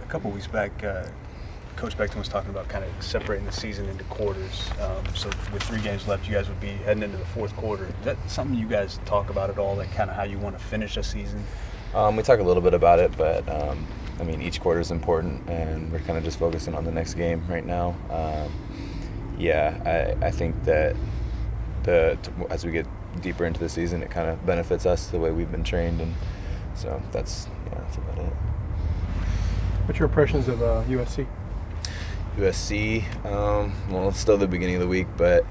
couple weeks back, Coach Beckton was talking about kind of separating the season into quarters. So with 3 games left, you guys would be heading into the 4th quarter. Is that something you guys talk about at all, like kind of how you want to finish a season? We talk a little bit about it, but I mean, each quarter is important, and we're kind of just focusing on the next game right now. I think that as we get deeper into the season, it kind of benefits us the way we've been trained, and so that's about it. What's your impressions of USC? USC, well, it's still the beginning of the week, but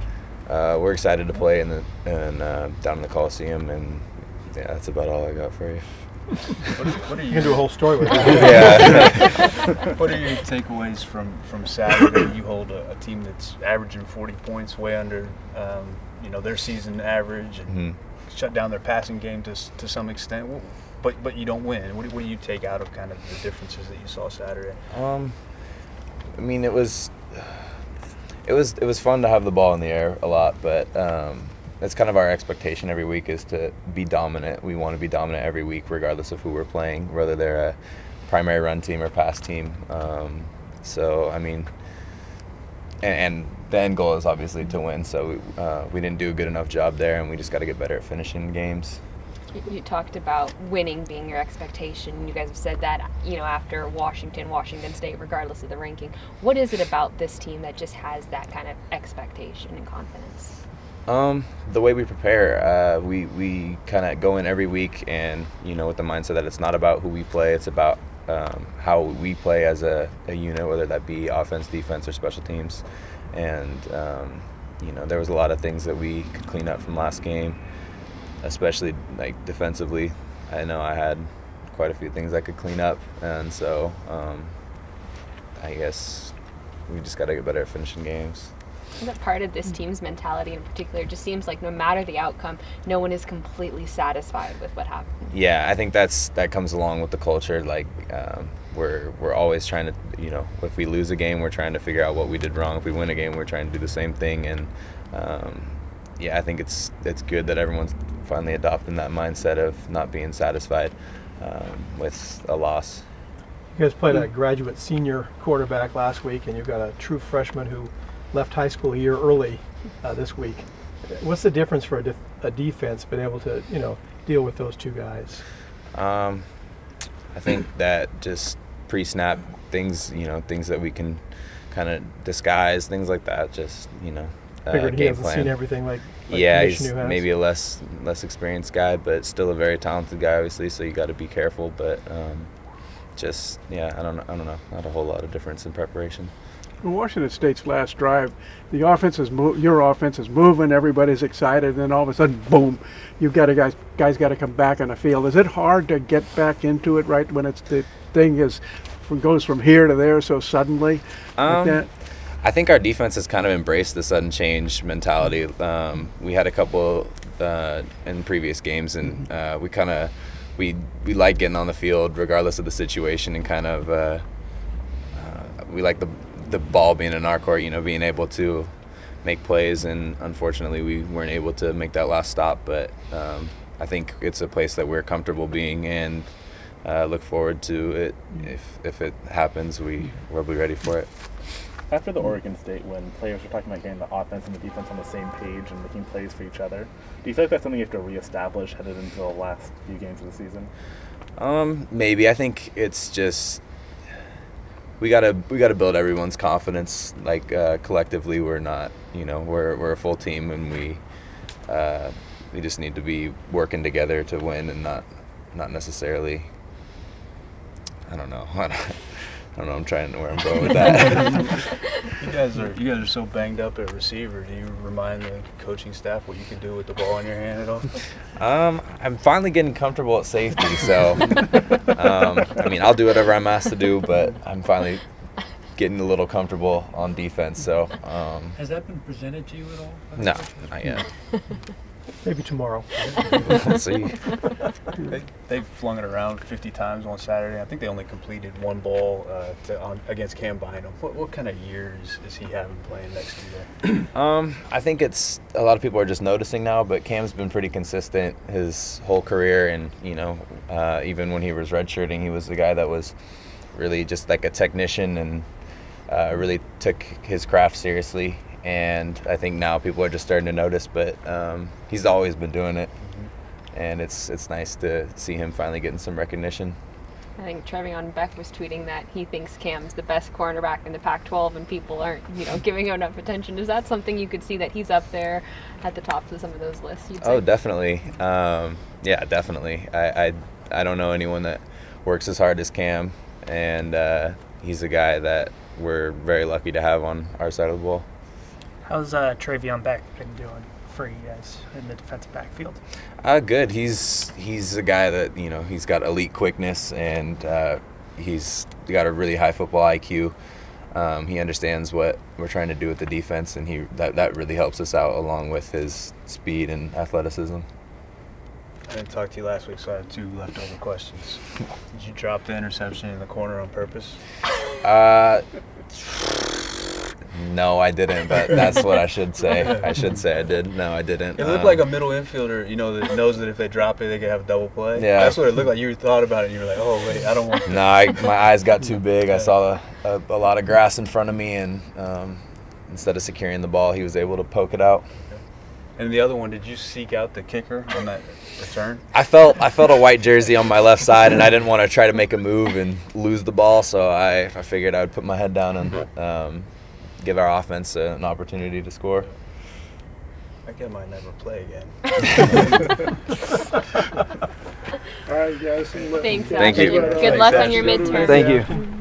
we're excited to play down in the Coliseum, and that's about all I got for you. What are You can do a whole story with that. Yeah. What are your takeaways from Saturday? You hold a team that's averaging 40 points, way under their season average, and shut down their passing game to some extent. But you don't win. What do you take out of kind of the differences that you saw Saturday? I mean, it was fun to have the ball in the air a lot, but that's kind of our expectation every week, is to be dominant. We want to be dominant every week, regardless of who we're playing, whether they're a primary run team or pass team. So I mean, and the end goal is obviously to win. So we didn't do a good enough job there, and we just got to get better at finishing games. You talked about winning being your expectation. You guys have said that, after Washington State, regardless of the ranking. What is it about this team that just has that kind of expectation and confidence? The way we prepare, we kind of go in every week, and with the mindset that it's not about who we play, it's about how we play as a unit, whether that be offense, defense, or special teams. And there was a lot of things that we could clean up from last game, especially like defensively. I know I had quite a few things I could clean up, and so I guess we just got to get better at finishing games. Is that part of this team's mentality in particular? It just seems like no matter the outcome, no one is completely satisfied with what happened. Yeah, I think that comes along with the culture. Like we're always trying to, if we lose a game, we're trying to figure out what we did wrong. If we win a game, we're trying to do the same thing. And I think it's good that everyone's finally adopting that mindset of not being satisfied with a loss. You guys played a graduate senior quarterback last week, and you've got a true freshman who left high school a year early this week. What's the difference for a defense being able to, deal with those two guys? I think that just pre-snap things, things that we can kind of disguise, things like that. Just Figured he game hasn't plan. seen everything like yeah, Commissioner he's has. maybe a less experienced guy, but still a very talented guy, obviously. So you got to be careful. But I don't know, not a whole lot of difference in preparation. In Washington State's last drive, the offense is your offense is moving, everybody's excited, and then all of a sudden, boom, you've got guys got to come back on the field. Is it hard to get back into it right when the thing goes from here to there so suddenly like that? I think our defense has kind of embraced the sudden change mentality. We had a couple in previous games, and we like getting on the field regardless of the situation, and kind of we like the ball being in our court, being able to make plays, and unfortunately we weren't able to make that last stop. But I think it's a place that we're comfortable being, and look forward to it. If it happens, we'll be ready for it. After the Oregon State win, players were talking about getting the offense and the defense on the same page and making plays for each other. Do you feel like that's something you have to reestablish headed into the last few games of the season? Maybe. I think it's just we gotta build everyone's confidence. Like collectively, we're not. We're a full team, and we just need to be working together to win, and not necessarily. I don't know. I'm trying to where I'm going with that. You guys are so banged up at receiver. Do you remind the coaching staff what you can do with the ball in your hand at all? I'm finally getting comfortable at safety, so I'll do whatever I'm asked to do, but I'm finally getting a little comfortable on defense. So has that been presented to you at all? No, not yet. Maybe tomorrow. We'll see. They've flung it around 50 times on Saturday. I think they only completed one ball against Cam Bynum. What kind of years is he having playing next year? I think it's a lot of people are just noticing now, but Cam's been pretty consistent his whole career, and even when he was redshirting, he was the guy that was really just like a technician, and really took his craft seriously. And I think now people are just starting to notice, but he's always been doing it, and it's nice to see him finally getting some recognition. I think Trevion Beck was tweeting that he thinks Cam's the best cornerback in the Pac-12, and people aren't, giving him enough attention. Is that something you could see, that he's up there at the top of some of those lists? You'd say? Oh, definitely. Yeah, definitely. I don't know anyone that works as hard as Cam, and he's a guy that we're very lucky to have on our side of the ball. How's Trevion Beck been doing for you guys in the defensive backfield? Good. He's a guy that, he's got elite quickness, and he's got a really high football IQ. He understands what we're trying to do with the defense, and that really helps us out, along with his speed and athleticism. I didn't talk to you last week, so I have 2 leftover questions. Did you drop the interception in the corner on purpose? No, I didn't, but that's what I should say. I should say I did. No, I didn't. It looked like a middle infielder, that knows that if they drop it, they could have a double play. Yeah. That's what it looked like. You thought about it, and you were like, oh, wait, I don't want to. No, my eyes got too big. I saw a lot of grass in front of me, and instead of securing the ball, he was able to poke it out. And the other one, did you seek out the kicker on that return? I felt a white jersey on my left side, and I didn't want to try to make a move and lose the ball, so I figured I would put my head down and give our offense an opportunity to score. I guess I might never play again. All right, guys. Thanks, Thank you. Ashtyn. Good luck on your midterm. Thank you.